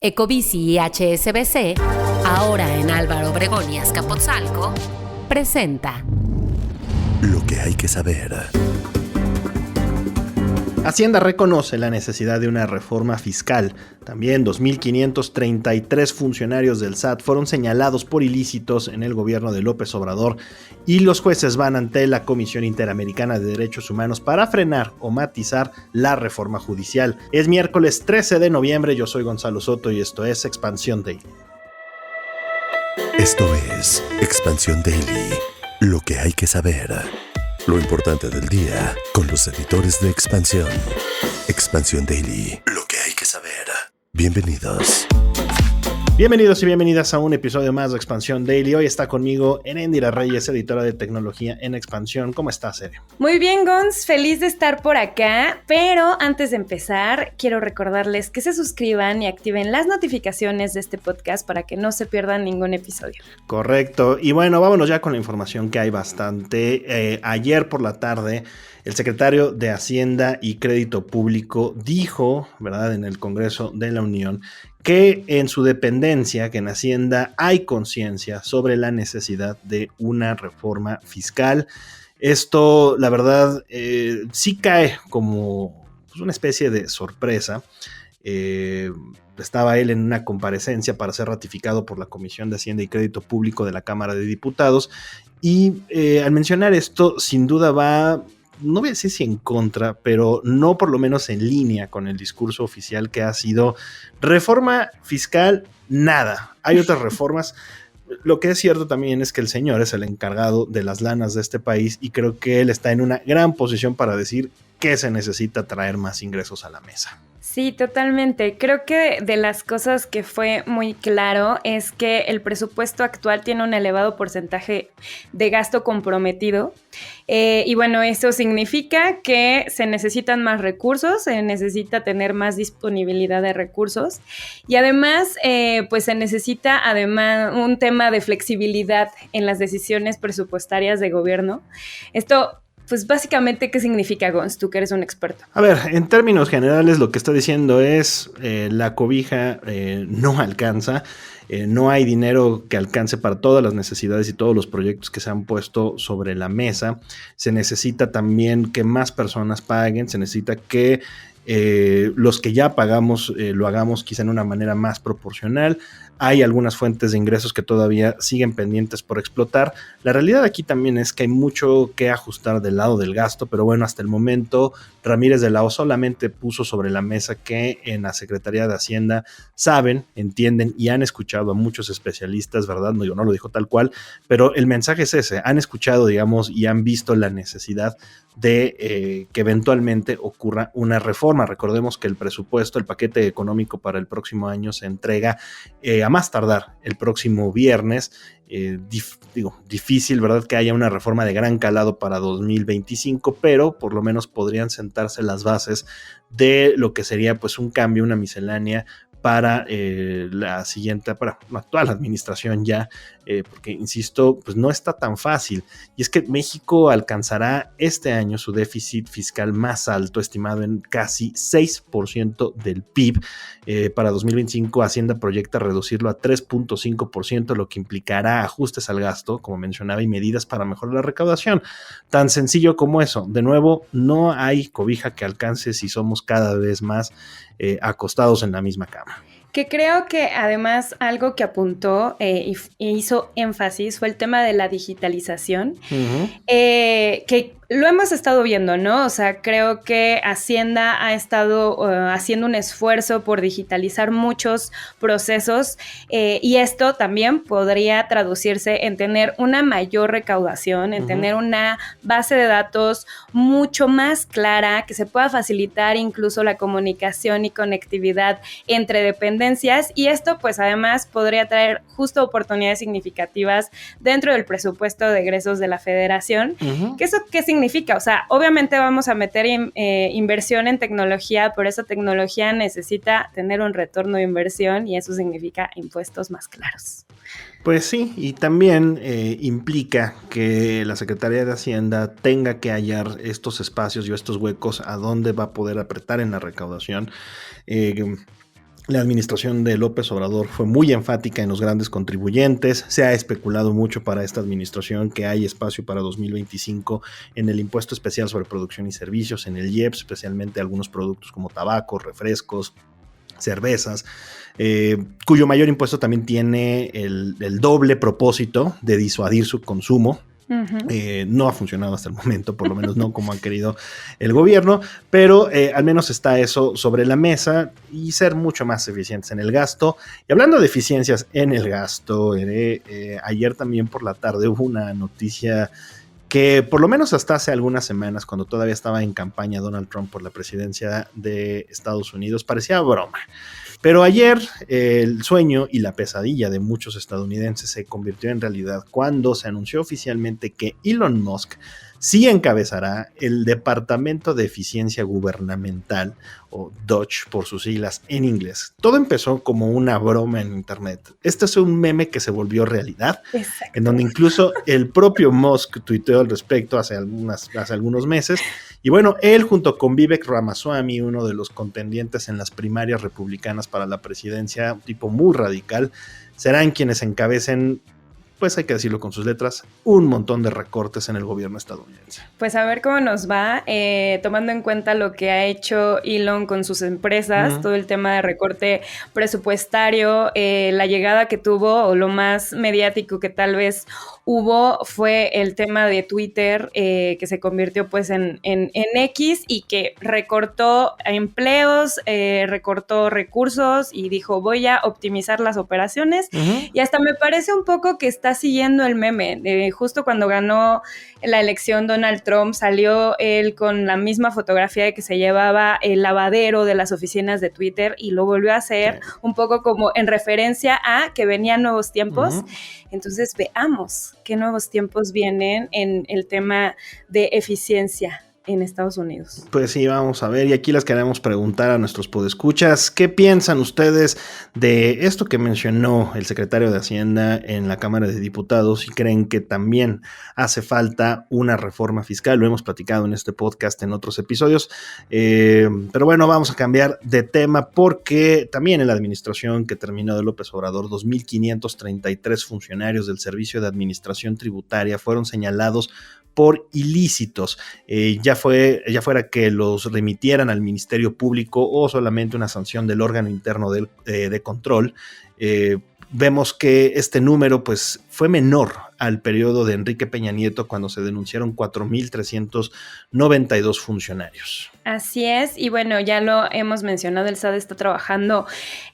Ecobici y HSBC, ahora en Álvaro Obregón y Azcapotzalco, presenta Lo que hay que saber. Hacienda reconoce la necesidad de una reforma fiscal. También 2.533 funcionarios del SAT fueron señalados por ilícitos en el gobierno de López Obrador y los jueces van ante la Comisión Interamericana de Derechos Humanos para frenar o matizar la reforma judicial. Es miércoles 13 de noviembre, yo soy Gonzalo Soto y esto es Expansión Daily. Esto es Expansión Daily. Lo que hay que saber. Lo importante del día con los editores de Expansión. Expansión Daily. Lo que hay que saber. Bienvenidos. Bienvenidos y bienvenidas a un episodio más de Expansión Daily. Hoy está conmigo Eréndira Reyes, editora de tecnología en Expansión. ¿Cómo estás, Ere? Muy bien, Gonz, feliz de estar por acá, pero antes de empezar, quiero recordarles que se suscriban y activen las notificaciones de este podcast para que no se pierdan ningún episodio. Correcto, y bueno, vámonos ya con la información que hay bastante. Ayer por la tarde, el secretario de Hacienda y Crédito Público dijo, ¿verdad?, en el Congreso de la Unión, que en su dependencia, que en Hacienda hay conciencia sobre la necesidad de una reforma fiscal. Esto, la verdad, sí cae como una especie de sorpresa. Estaba él en una comparecencia para ser ratificado por la Comisión de Hacienda y Crédito Público de la Cámara de Diputados y al mencionar esto, sin duda va, no voy a decir si en contra, pero no por lo menos en línea con el discurso oficial que ha sido reforma fiscal, nada. Hay otras reformas. Lo que es cierto también es que el señor es el encargado de las lanas de este país y creo que él está en una gran posición para decir que se necesita traer más ingresos a la mesa. Sí, totalmente. Creo que de las cosas que fue muy claro es que el presupuesto actual tiene un elevado porcentaje de gasto comprometido y bueno, eso significa que se necesitan más recursos, se necesita tener más disponibilidad de recursos y además pues se necesita además un tema de flexibilidad en las decisiones presupuestarias de gobierno. Esto pues básicamente, ¿qué significa, Gonz? Tú que eres un experto. A ver, en términos generales lo que está diciendo es la cobija no alcanza, no hay dinero que alcance para todas las necesidades y todos los proyectos que se han puesto sobre la mesa. Se necesita también que más personas paguen, se necesita que los que ya pagamos lo hagamos quizá en una manera más proporcional. Hay algunas fuentes de ingresos que todavía siguen pendientes por explotar. La realidad aquí también es que hay mucho que ajustar del lado del gasto, pero bueno, hasta el momento Ramírez de la O solamente puso sobre la mesa que en la Secretaría de Hacienda saben, entienden y han escuchado a muchos especialistas, ¿verdad? No, no lo dijo tal cual, pero el mensaje es ese, han escuchado, digamos, y han visto la necesidad de que eventualmente ocurra una reforma. Recordemos que el presupuesto, el paquete económico para el próximo año se entrega a más tardar el próximo viernes. Difícil, ¿verdad?, que haya una reforma de gran calado para 2025, pero por lo menos podrían sentarse las bases de lo que sería pues un cambio, una miscelánea para la siguiente, para la actual administración ya, porque insisto, pues no está tan fácil, y es que México alcanzará este año su déficit fiscal más alto, estimado en casi 6% del PIB. Para 2025 Hacienda proyecta reducirlo a 3.5%, lo que implicará ajustes al gasto, como mencionaba, y medidas para mejorar la recaudación. Tan sencillo como eso. De nuevo, no hay cobija que alcance si somos cada vez más acostados en la misma cama. Que creo que además algo que apuntó y hizo énfasis fue el tema de la digitalización, que lo hemos estado viendo, ¿no? O sea, creo que Hacienda ha estado haciendo un esfuerzo por digitalizar muchos procesos y esto también podría traducirse en tener una mayor recaudación, en tener una base de datos mucho más clara, que se pueda facilitar incluso la comunicación y conectividad entre dependencias, y esto pues además podría traer justo oportunidades significativas dentro del presupuesto de egresos de la Federación. ¿Qué significa? O sea, obviamente vamos a meter inversión en tecnología, pero esa tecnología necesita tener un retorno de inversión y eso significa impuestos más claros. Pues sí, y también implica que la Secretaría de Hacienda tenga que hallar estos espacios y estos huecos a donde va a poder apretar en la recaudación. La administración de López Obrador fue muy enfática en los grandes contribuyentes. Se ha especulado mucho para esta administración que hay espacio para 2025 en el impuesto especial sobre producción y servicios, en el IEPS, especialmente algunos productos como tabacos, refrescos, cervezas, cuyo mayor impuesto también tiene el doble propósito de disuadir su consumo. No ha funcionado hasta el momento, por lo menos no como ha querido el gobierno, pero al menos está eso sobre la mesa y ser mucho más eficientes en el gasto. Y hablando de eficiencias en el gasto, ayer también por la tarde hubo una noticia que por lo menos hasta hace algunas semanas, cuando todavía estaba en campaña Donald Trump por la presidencia de Estados Unidos, parecía broma. Pero ayer el sueño y la pesadilla de muchos estadounidenses se convirtió en realidad cuando se anunció oficialmente que Elon Musk sí encabezará el Departamento de Eficiencia Gubernamental, o DOGE por sus siglas en inglés. Todo empezó como una broma en internet. Este es un meme que se volvió realidad. Exacto. En donde incluso el propio Musk tuiteó al respecto hace algunos meses. Y bueno, él junto con Vivek Ramaswamy, uno de los contendientes en las primarias republicanas para la presidencia, un tipo muy radical, serán quienes encabecen, pues hay que decirlo con sus letras, un montón de recortes en el gobierno estadounidense. Pues a ver cómo nos va, tomando en cuenta lo que ha hecho Elon con sus empresas, todo el tema de recorte presupuestario, la llegada que tuvo, o lo más mediático que tal vez hubo, fue el tema de Twitter, que se convirtió pues en X, y que recortó empleos, recortó recursos, y dijo, voy a optimizar las operaciones, y hasta me parece un poco que está siguiendo el meme. Justo cuando ganó la elección Donald Trump, salió él con la misma fotografía de que se llevaba el lavadero de las oficinas de Twitter, y lo volvió a hacer un poco como en referencia a que venían nuevos tiempos. Entonces veamos qué nuevos tiempos vienen en el tema de eficiencia en Estados Unidos. Pues sí, vamos a ver, y aquí les queremos preguntar a nuestros podescuchas, ¿qué piensan ustedes de esto que mencionó el secretario de Hacienda en la Cámara de Diputados? ¿Y creen que también hace falta una reforma fiscal? Lo hemos platicado en este podcast en otros episodios, pero bueno, vamos a cambiar de tema porque también en la administración que terminó de López Obrador, 2.533 funcionarios del Servicio de Administración Tributaria fueron señalados por ilícitos, ya fuera que los remitieran al Ministerio Público o solamente una sanción del órgano interno de control. Vemos que este número pues fue menor al periodo de Enrique Peña Nieto, cuando se denunciaron 4.392 funcionarios. Así es, y bueno, ya lo hemos mencionado, el SAT está trabajando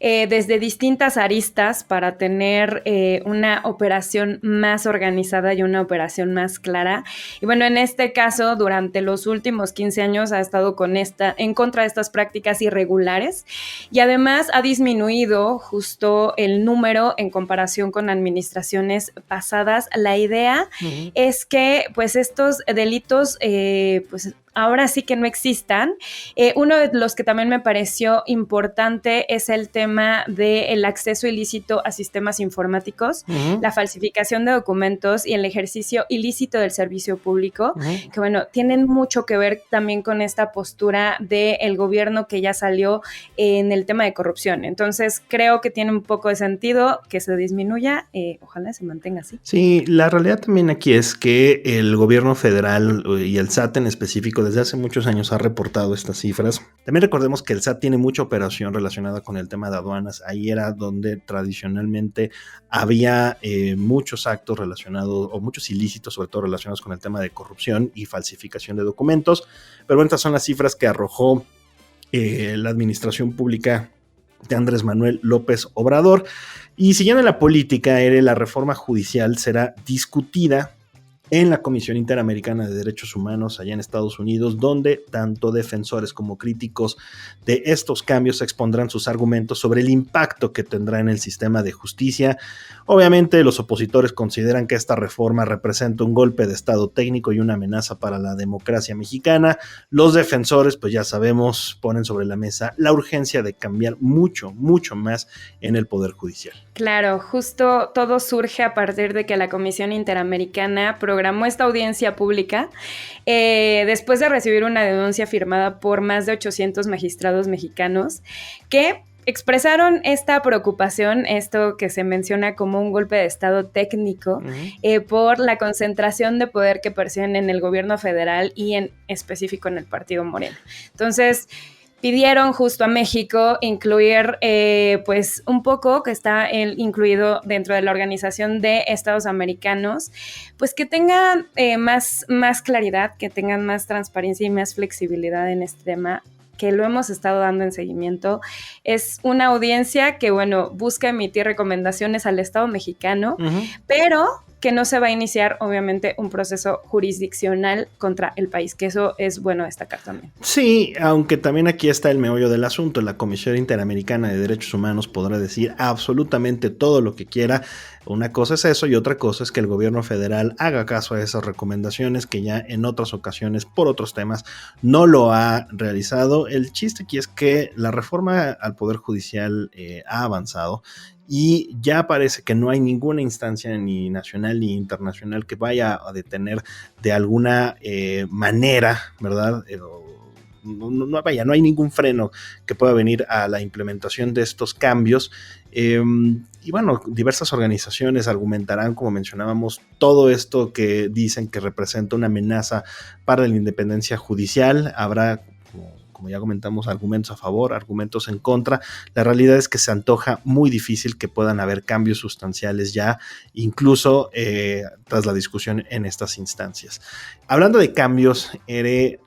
desde distintas aristas para tener una operación más organizada y una operación más clara. Y bueno, en este caso, durante los últimos 15 años ha estado en contra de estas prácticas irregulares, y además ha disminuido justo el número en comparación con administraciones pasadas. La idea es que pues estos delitos pues ahora sí que no existan. Uno de los que también me pareció importante es el tema del acceso ilícito a sistemas informáticos, la falsificación de documentos y el ejercicio ilícito del servicio público, que bueno, tienen mucho que ver también con esta postura del gobierno que ya salió en el tema de corrupción. Entonces creo que tiene un poco de sentido que se disminuya, ojalá se mantenga así. Sí, la realidad también aquí es que el gobierno federal y el SAT en específico desde hace muchos años ha reportado estas cifras. También recordemos que el SAT tiene mucha operación relacionada con el tema de aduanas. Ahí era donde tradicionalmente había muchos actos relacionados, o muchos ilícitos, sobre todo relacionados con el tema de corrupción y falsificación de documentos. Pero bueno, estas son las cifras que arrojó la administración pública de Andrés Manuel López Obrador. Y siguiendo en la política, la reforma judicial será discutida en la Comisión Interamericana de Derechos Humanos allá en Estados Unidos, donde tanto defensores como críticos de estos cambios expondrán sus argumentos sobre el impacto que tendrá en el sistema de justicia. Obviamente, los opositores consideran que esta reforma representa un golpe de estado técnico y una amenaza para la democracia mexicana. Los defensores, pues ya sabemos, ponen sobre la mesa la urgencia de cambiar mucho, mucho más en el Poder Judicial. Claro, justo todo surge a partir de que la Comisión Interamericana programó esta audiencia pública después de recibir una denuncia firmada por más de 800 magistrados mexicanos que expresaron esta preocupación, esto que se menciona como un golpe de estado técnico, por la concentración de poder que perciben en el gobierno federal y en específico en el partido Morena. Entonces, pidieron justo a México incluir, pues un poco, que está incluido dentro de la Organización de Estados Americanos, pues que tengan más claridad, que tengan más transparencia y más flexibilidad en este tema, que lo hemos estado dando en seguimiento. Es una audiencia que, bueno, busca emitir recomendaciones al Estado mexicano, pero que no se va a iniciar, obviamente, un proceso jurisdiccional contra el país, que eso es bueno destacar también. Sí, aunque también aquí está el meollo del asunto. La Comisión Interamericana de Derechos Humanos podrá decir absolutamente todo lo que quiera. Una cosa es eso y otra cosa es que el gobierno federal haga caso a esas recomendaciones que ya en otras ocasiones, por otros temas, no lo ha realizado. El chiste aquí es que la reforma al Poder Judicial ha avanzado y ya parece que no hay ninguna instancia ni nacional ni internacional que vaya a detener de alguna manera, ¿verdad? No hay ningún freno que pueda venir a la implementación de estos cambios. Y bueno, diversas organizaciones argumentarán, como mencionábamos, todo esto que dicen que representa una amenaza para la independencia judicial. Habrá, como ya comentamos, argumentos a favor, argumentos en contra. La realidad es que se antoja muy difícil que puedan haber cambios sustanciales ya, incluso tras la discusión en estas instancias. Hablando de cambios,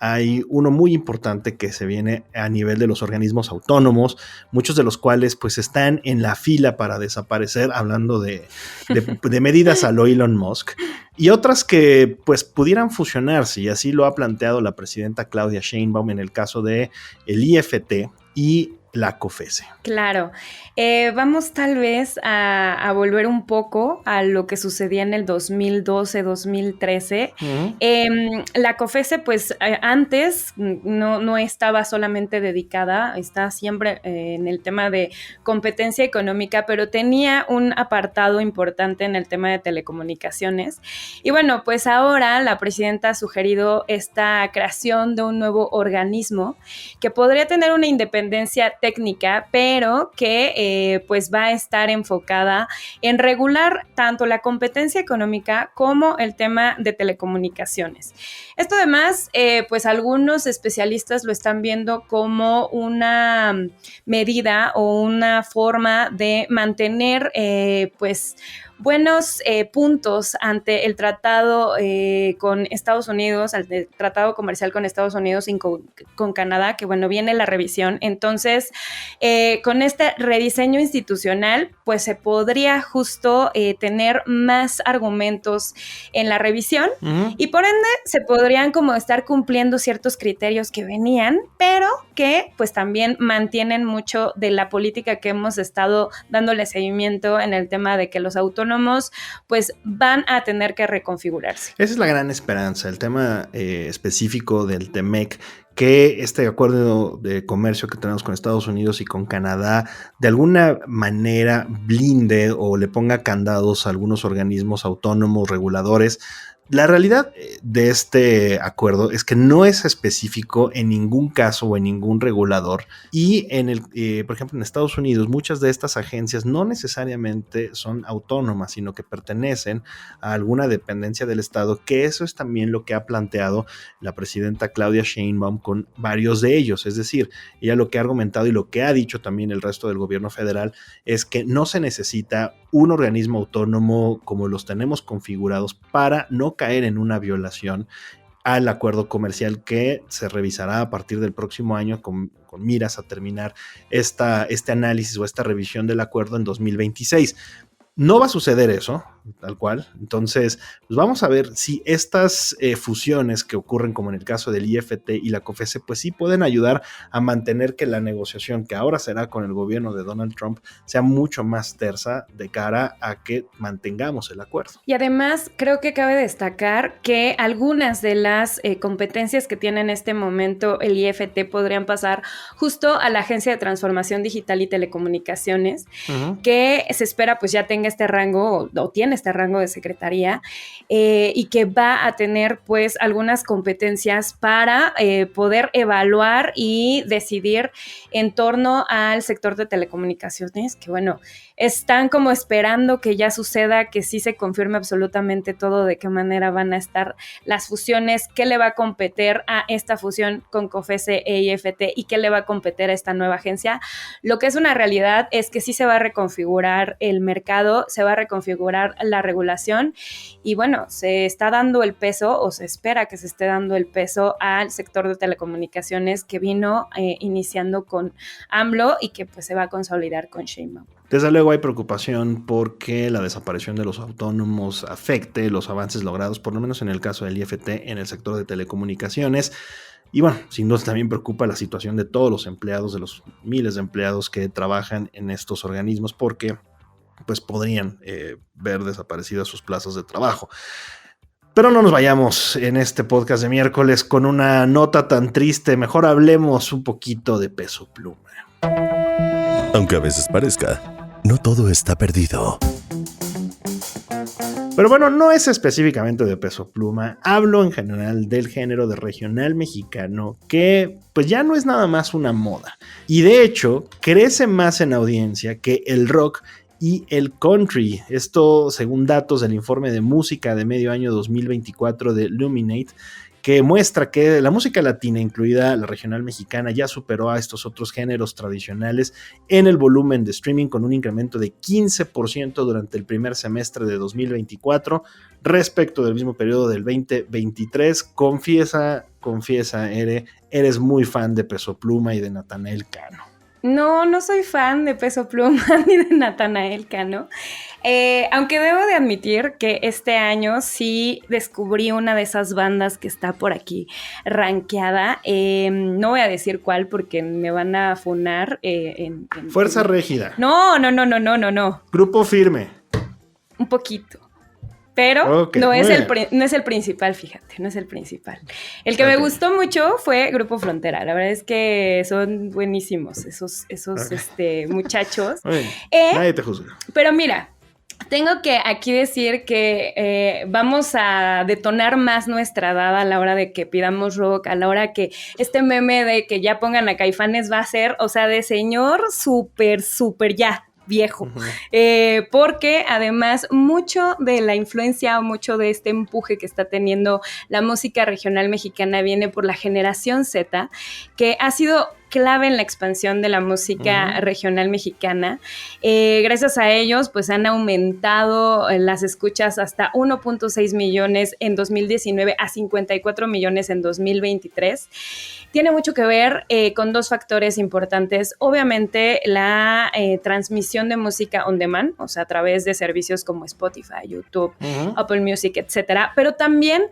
hay uno muy importante que se viene a nivel de los organismos autónomos, muchos de los cuales pues están en la fila para desaparecer, hablando de medidas a lo Elon Musk, y otras que pues pudieran fusionarse, y así lo ha planteado la presidenta Claudia Sheinbaum en el caso de el IFT y la COFESE. Claro, vamos tal vez a volver un poco a lo que sucedía en el 2012-2013. La COFESE, pues antes no estaba solamente dedicada, está siempre en el tema de competencia económica, pero tenía un apartado importante en el tema de telecomunicaciones. Y bueno, pues ahora la presidenta ha sugerido esta creación de un nuevo organismo que podría tener una independencia técnica, pero que pues va a estar enfocada en regular tanto la competencia económica como el tema de telecomunicaciones. Esto además, pues algunos especialistas lo están viendo como una medida o una forma de mantener pues buenos puntos ante el tratado con Estados Unidos, el tratado comercial con Estados Unidos y con Canadá, que bueno, viene la revisión. Entonces, con este rediseño institucional, pues se podría justo tener más argumentos en la revisión y por ende se podrían como estar cumpliendo ciertos criterios que venían, pero que pues también mantienen mucho de la política que hemos estado dándole seguimiento en el tema de que los autónomos pues van a tener que reconfigurarse. Esa es la gran esperanza, el tema específico del TEMEC, que este acuerdo de comercio que tenemos con Estados Unidos y con Canadá de alguna manera blinde o le ponga candados a algunos organismos autónomos reguladores. La realidad de este acuerdo es que no es específico en ningún caso o en ningún regulador y por ejemplo en Estados Unidos muchas de estas agencias no necesariamente son autónomas, sino que pertenecen a alguna dependencia del Estado, que eso es también lo que ha planteado la presidenta Claudia Sheinbaum con varios de ellos. Es decir, ella lo que ha argumentado y lo que ha dicho también el resto del gobierno federal es que no se necesita un organismo autónomo como los tenemos configurados para no caer en una violación al acuerdo comercial que se revisará a partir del próximo año con miras a terminar este análisis o esta revisión del acuerdo en 2026. No va a suceder eso, tal cual. Entonces, pues vamos a ver si estas fusiones que ocurren, como en el caso del IFT y la COFESE, pues sí pueden ayudar a mantener que la negociación que ahora será con el gobierno de Donald Trump sea mucho más tersa de cara a que mantengamos el acuerdo. Y además, creo que cabe destacar que algunas de las competencias que tiene en este momento el IFT podrían pasar justo a la Agencia de Transformación Digital y Telecomunicaciones, que se espera pues ya tenga tenga este rango o tiene este rango de secretaría y que va a tener pues algunas competencias para poder evaluar y decidir en torno al sector de telecomunicaciones, que bueno, están como esperando que ya suceda, que sí se confirme absolutamente todo, de qué manera van a estar las fusiones, qué le va a competir a esta fusión con COFECE e IFT y qué le va a competir a esta nueva agencia. Lo que es una realidad es que sí se va a reconfigurar el mercado, se va a reconfigurar la regulación y bueno, se está dando el peso o se espera que se esté dando el peso al sector de telecomunicaciones que vino iniciando con AMLO y que pues se va a consolidar con Sheinbaum. Desde luego hay preocupación porque la desaparición de los autónomos afecte los avances logrados, por lo menos en el caso del IFT, en el sector de telecomunicaciones. Y bueno, sin duda también preocupa la situación de todos los empleados, de los miles de empleados que trabajan en estos organismos, porque pues podrían ver desaparecidas sus plazas de trabajo. Pero no nos vayamos en este podcast de miércoles con una nota tan triste. Mejor hablemos un poquito de Peso Pluma. Aunque a veces parezca, no todo está perdido. Pero bueno, no es específicamente de Peso Pluma, hablo en general del género de regional mexicano, que pues ya no es nada más una moda. Y de hecho, crece más en audiencia que el rock y el country. Esto según datos del informe de música de medio año 2024 de Luminate, que muestra que la música latina, incluida la regional mexicana, ya superó a estos otros géneros tradicionales en el volumen de streaming, con un incremento de 15% durante el primer semestre de 2024 respecto del mismo periodo del 2023. Confiesa, eres muy fan de Peso Pluma y de Natanael Cano. No soy fan de Peso Pluma ni de Natanael Cano. Aunque debo de admitir que este año sí descubrí una de esas bandas que está por aquí rankeada. No voy a decir cuál porque me van a funar. Fuerza Régida. No. Grupo Firme. Un poquito. Pero okay, no es el principal, fíjate, no es el principal. El que me gustó mucho fue Grupo Frontera. La verdad es que son buenísimos esos muchachos. Nadie te juzga. Pero mira, tengo que aquí decir que vamos a detonar más nuestra edad a la hora de que pidamos rock, a la hora que este meme de que ya pongan a Caifanes va a ser, o sea, de señor súper ya viejo, porque además mucho de la influencia o mucho de este empuje que está teniendo la música regional mexicana viene por la generación Z, que ha sido clave en la expansión de la música regional mexicana. Gracias a ellos, pues han aumentado las escuchas hasta 1.6 millones en 2019 a 54 millones en 2023. Tiene mucho que ver con dos factores importantes. Obviamente, la transmisión de música on demand, o sea, a través de servicios como Spotify, YouTube, Apple Music, etcétera, pero también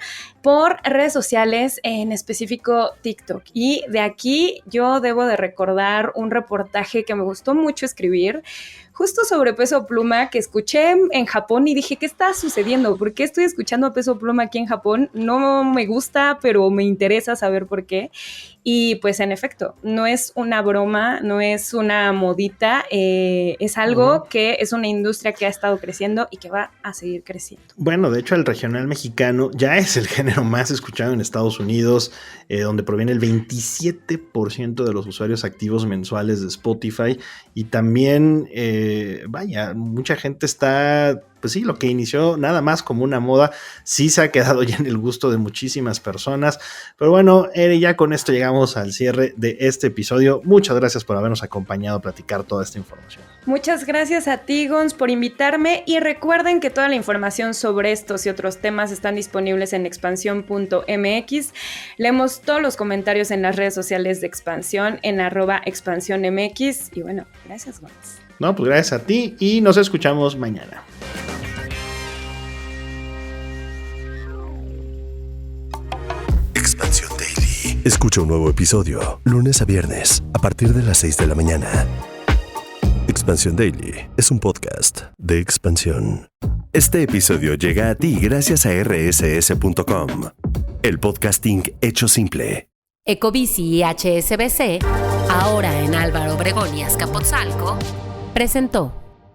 por redes sociales, en específico TikTok. Y de aquí yo debo de recordar un reportaje que me gustó mucho escribir, justo sobre Peso Pluma, que escuché en Japón y dije, ¿qué está sucediendo? ¿Por qué estoy escuchando a Peso Pluma aquí en Japón? No me gusta, pero me interesa saber por qué. Y pues en efecto, no es una broma, no es una modita, es algo que es una industria que ha estado creciendo y que va a seguir creciendo. Bueno, de hecho el regional mexicano ya es el género más escuchado en Estados Unidos, donde proviene el 27% de los usuarios activos mensuales de Spotify, y también, mucha gente está... Pues sí, lo que inició nada más como una moda, sí se ha quedado ya en el gusto de muchísimas personas. Pero bueno, ya con esto llegamos al cierre de este episodio. Muchas gracias por habernos acompañado a platicar toda esta información. Muchas gracias a ti, Gons, por invitarme. Y recuerden que toda la información sobre estos y otros temas están disponibles en expansión.mx. Leemos todos los comentarios en las redes sociales de Expansión, en @expansiónmx. Y bueno, gracias, Gons. No, pues gracias a ti y nos escuchamos mañana. Expansión Daily. Escucha un nuevo episodio lunes a viernes a partir de las 6 de la mañana. Expansión Daily es un podcast de Expansión. Este episodio llega a ti gracias a rss.com, el podcasting hecho simple. Ecobici y HSBC, ahora en Álvaro Obregón y Azcapotzalco, presentó